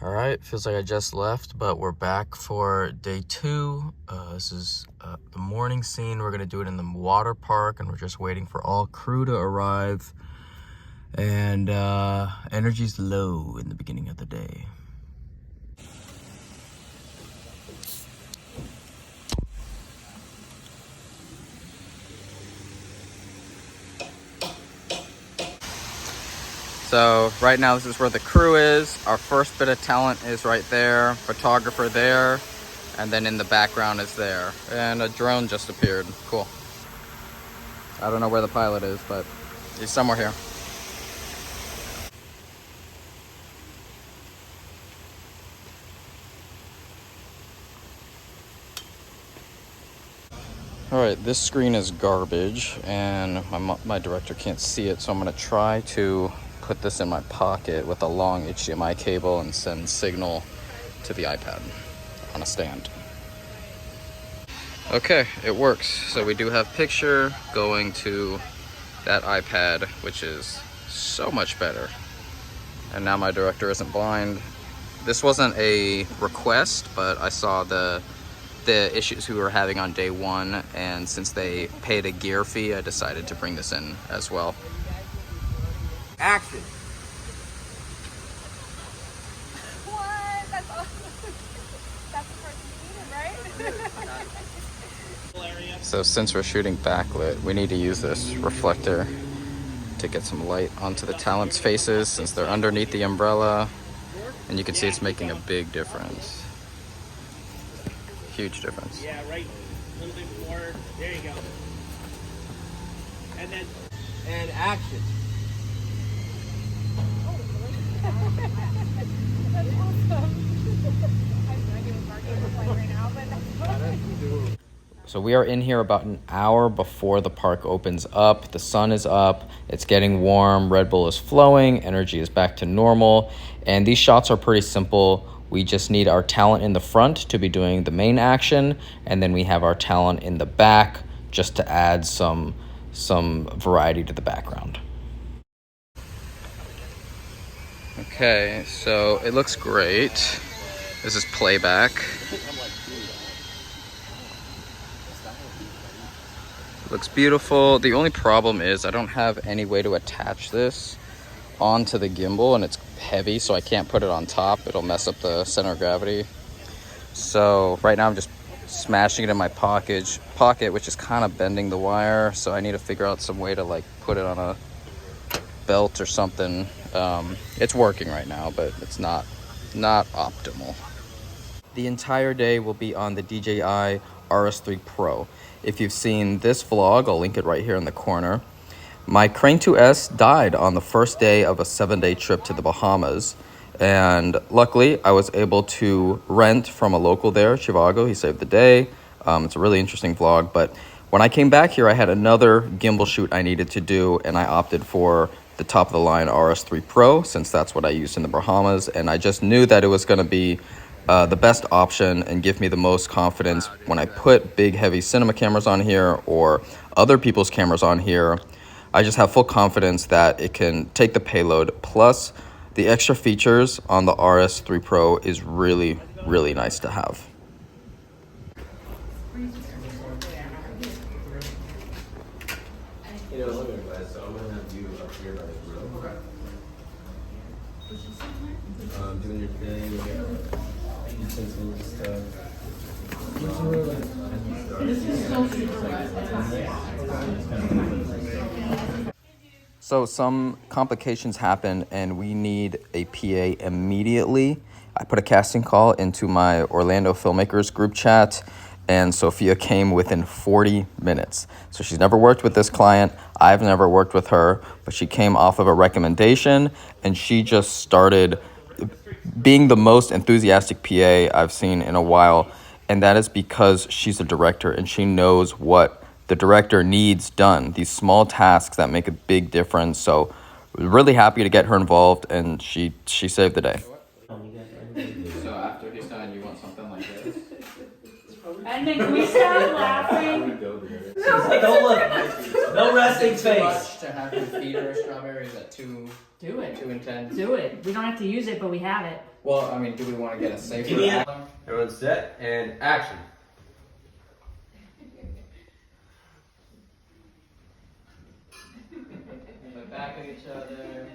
All right, feels like I just left, but we're back for day 2. This is the morning scene. We're gonna do it in the water park, and we're just waiting for all crew to arrive. And energy's low in the beginning of the day. So right now this is where the crew is. Our first bit of talent is right there, photographer there, and then in the background is there. And a drone just appeared, cool. I don't know where the pilot is, but he's somewhere here. All right, this screen is garbage and my director can't see it, so I'm gonna try to put this in my pocket with a long HDMI cable and send signal to the iPad on a stand. Okay, it works. So we do have picture going to that iPad, which is so much better. And now my director isn't blind. This wasn't a request, but I saw the issues we were having on day 1, and since they paid a gear fee, I decided to bring this in as well. Action. What? That's awesome. That's the person you needed, right? So since we're shooting backlit, we need to use this reflector to get some light onto the talent's faces since they're underneath the umbrella, and you can see it's making a big difference. Huge difference. Yeah, right. A little bit more. There you go. And then, and action. That's awesome. I have no idea what market we're playing right now, but So we are in here about an hour before the park opens up. The sun is up, it's getting warm, Red Bull is flowing, energy is back to normal, and these shots are pretty simple. We just need our talent in the front to be doing the main action, and then we have our talent in the back just to add some variety to the background. Okay, so it looks great. This is playback. Looks beautiful. The only problem is I don't have any way to attach this onto the gimbal, and it's heavy, so I can't put it on top. It'll mess up the center of gravity. So right now I'm just smashing it in my pocket, which is kind of bending the wire. So I need to figure out some way to like put it on a belt or something. It's working right now, but it's not optimal. The entire day will be on the DJI RS3 Pro. If you've seen this vlog, I'll link it right here in the corner. My Crane 2S died on the first day of a 7-day trip to the Bahamas. And luckily, I was able to rent from a local there, Chivago. He saved the day. It's a really interesting vlog. But when I came back here, I had another gimbal shoot I needed to do, and I opted for the top-of-the-line RS3 Pro, since that's what I used in the Bahamas. And I just knew that it was going to be the best option and give me the most confidence when I put big, heavy cinema cameras on here or other people's cameras on here. I just have full confidence that it can take the payload. Plus, the extra features on the RS3 Pro is really, really nice to have. Doing your thing, utensils, stuff. So some complications happen and we need a PA immediately. I put a casting call into my Orlando filmmakers group chat, and Sophia came within 40 minutes. So she's never worked with this client. I've never worked with her, but she came off of a recommendation, and she just started being the most enthusiastic PA I've seen in a while. And that is because she's a director and she knows what the director needs done, these small tasks that make a big difference. So really happy to get her involved, and she saved the day. So after he's done, you want something like this? And then we started laughing. Don't look. No resting face. To have you feed her strawberries at Do it. 2 and 10. Do it. We don't have to use it, but we have it. Well, I mean, do we want to get a safer? Give me a- Everyone's set and action. In the back of each other.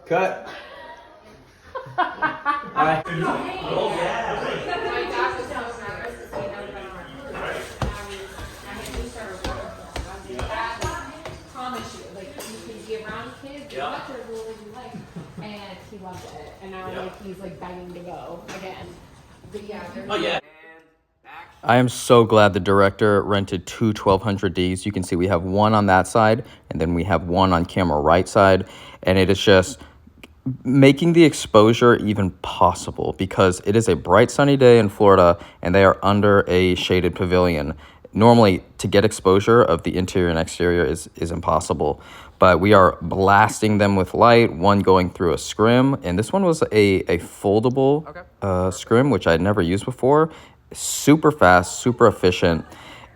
Cut. My dad was so nervous to say that about our I had just started working. I promise you, like you can be around kids, as much or as little as you like, and he loved it. And now like he's like begging to go again. But yeah, Oh yeah. I am so glad the director rented two 1200Ds. You can see we have one on that side, and then we have one on camera right side, and it is just making the exposure even possible because it is a bright sunny day in Florida and they are under a shaded pavilion. Normally to get exposure of the interior and exterior is impossible, but we are blasting them with light, one going through a scrim, and this one was a foldable scrim, which I had never used before. Super fast, super efficient,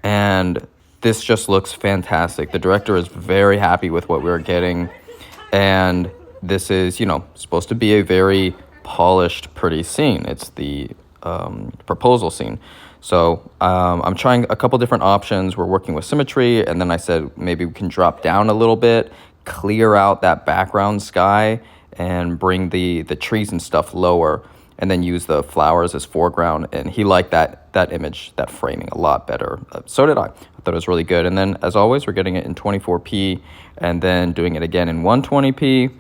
and this just looks fantastic. The director is very happy with what we're getting, and this is, you know, supposed to be a very polished, pretty scene. It's the proposal scene. So I'm trying a couple different options. We're working with symmetry, and then I said maybe we can drop down a little bit, clear out that background sky, and bring the trees and stuff lower, and then use the flowers as foreground. And he liked that image, that framing a lot better. So did I. I thought it was really good. And then, as always, we're getting it in 24p, and then doing it again in 120p.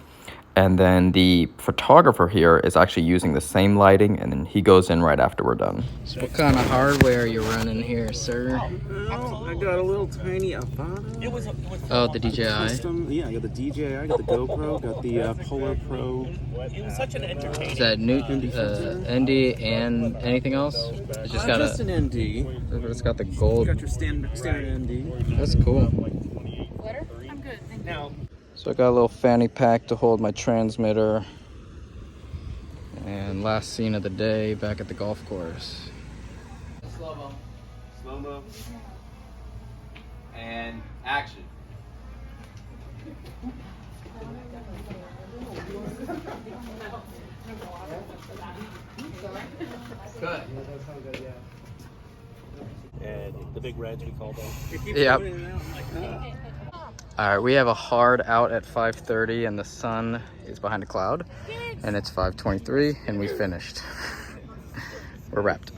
And then the photographer here is actually using the same lighting, and then he goes in right after we're done. So what kind of hardware are you running here, sir? Well, I got a little tiny Avata. Oh, the DJI? System. Yeah, I got the DJI, got the GoPro, got the Polar Pro. Is that new ND and anything else? It's just got Just an ND. It's got the You gold. got your standard ND. That's cool. Glitter? I'm good. Thank you. So I got a little fanny pack to hold my transmitter. And last scene of the day back at the golf course. Slow-mo. Slow-mo. And action. Good. And the big reds we call them. Yep. All right, we have a hard out at 5:30 and the sun is behind a cloud, and it's 5:23 and we finished. We're wrapped.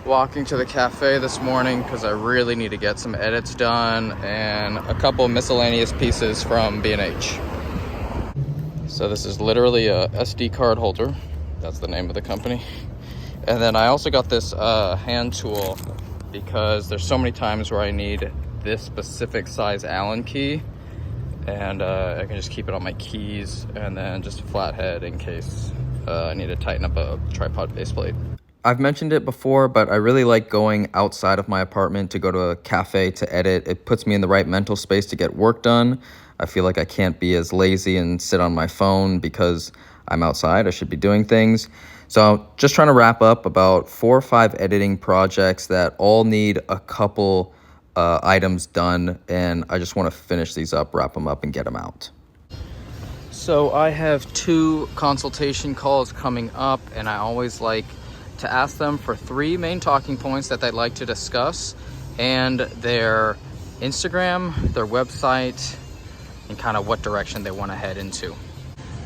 Walking to the cafe this morning because I really need to get some edits done and a couple miscellaneous pieces from B&H. So this is literally a SD card holder. That's the name of the company. And then I also got this hand tool because there's so many times where I need this specific size Allen key, and I can just keep it on my keys, and then just a flat head in case I need to tighten up a tripod faceplate. I've mentioned it before, but I really like going outside of my apartment to go to a cafe to edit. It puts me in the right mental space to get work done. I feel like I can't be as lazy and sit on my phone because I'm outside. I should be doing things. So just trying to wrap up about 4 or 5 editing projects that all need a couple items done, and I just want to finish these up, wrap them up, and get them out. So I have 2 consultation calls coming up, and I always like to ask them for 3 main talking points that they'd like to discuss, and their Instagram, their website, and kind of what direction they want to head into.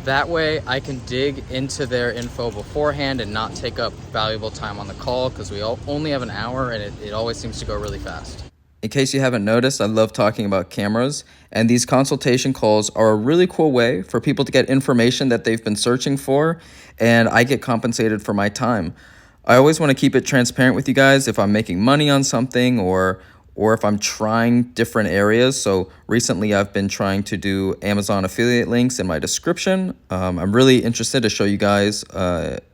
That way I can dig into their info beforehand and not take up valuable time on the call, because we only have an hour and it always seems to go really fast. In case you haven't noticed, I love talking about cameras, and these consultation calls are a really cool way for people to get information that they've been searching for, and I get compensated for my time. I always want to keep it transparent with you guys if I'm making money on something or if I'm trying different areas. So recently I've been trying to do Amazon affiliate links in my description. I'm really interested to show you guys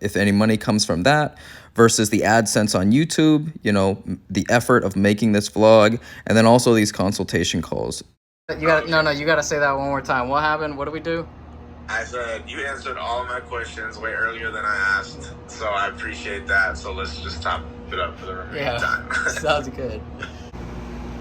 if any money comes from that versus the AdSense on YouTube, you know, the effort of making this vlog, and then also these consultation calls. You gotta say that one more time. What happened? What do we do? I said, you answered all of my questions way earlier than I asked, so I appreciate that. So let's just top it up for the remaining time. Sounds good.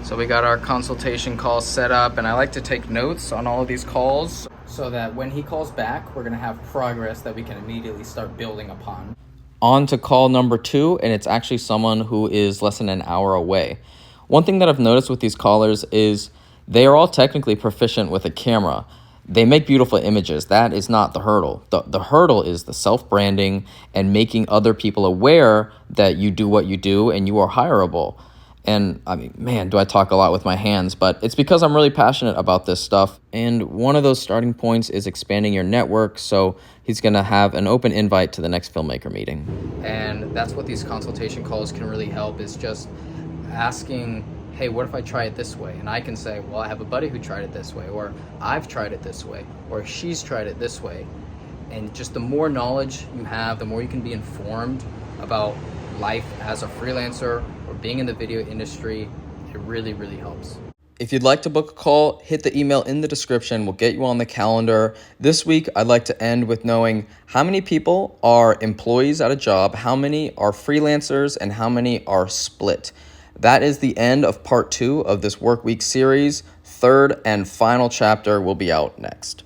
So we got our consultation call set up, and I like to take notes on all of these calls so that when he calls back, we're gonna have progress that we can immediately start building upon. On to call number 2, and it's actually someone who is less than an hour away. One thing that I've noticed with these callers is they are all technically proficient with a camera. They make beautiful images. That is not the hurdle. The hurdle is the self-branding and making other people aware that you do what you do and you are hireable. And I mean, man, do I talk a lot with my hands, but it's because I'm really passionate about this stuff. And one of those starting points is expanding your network. So he's going to have an open invite to the next filmmaker meeting. And that's what these consultation calls can really help, is just asking, hey, what if I try it this way? And I can say, well, I have a buddy who tried it this way, or I've tried it this way, or she's tried it this way. And just the more knowledge you have, the more you can be informed about life as a freelancer or being in the video industry. It really, really helps. If you'd like to book a call, hit the email in the description. We'll get you on the calendar. This week, I'd like to end with knowing how many people are employees at a job, how many are freelancers, and how many are split. That is the end of part 2 of this work week series. Third and final chapter will be out next.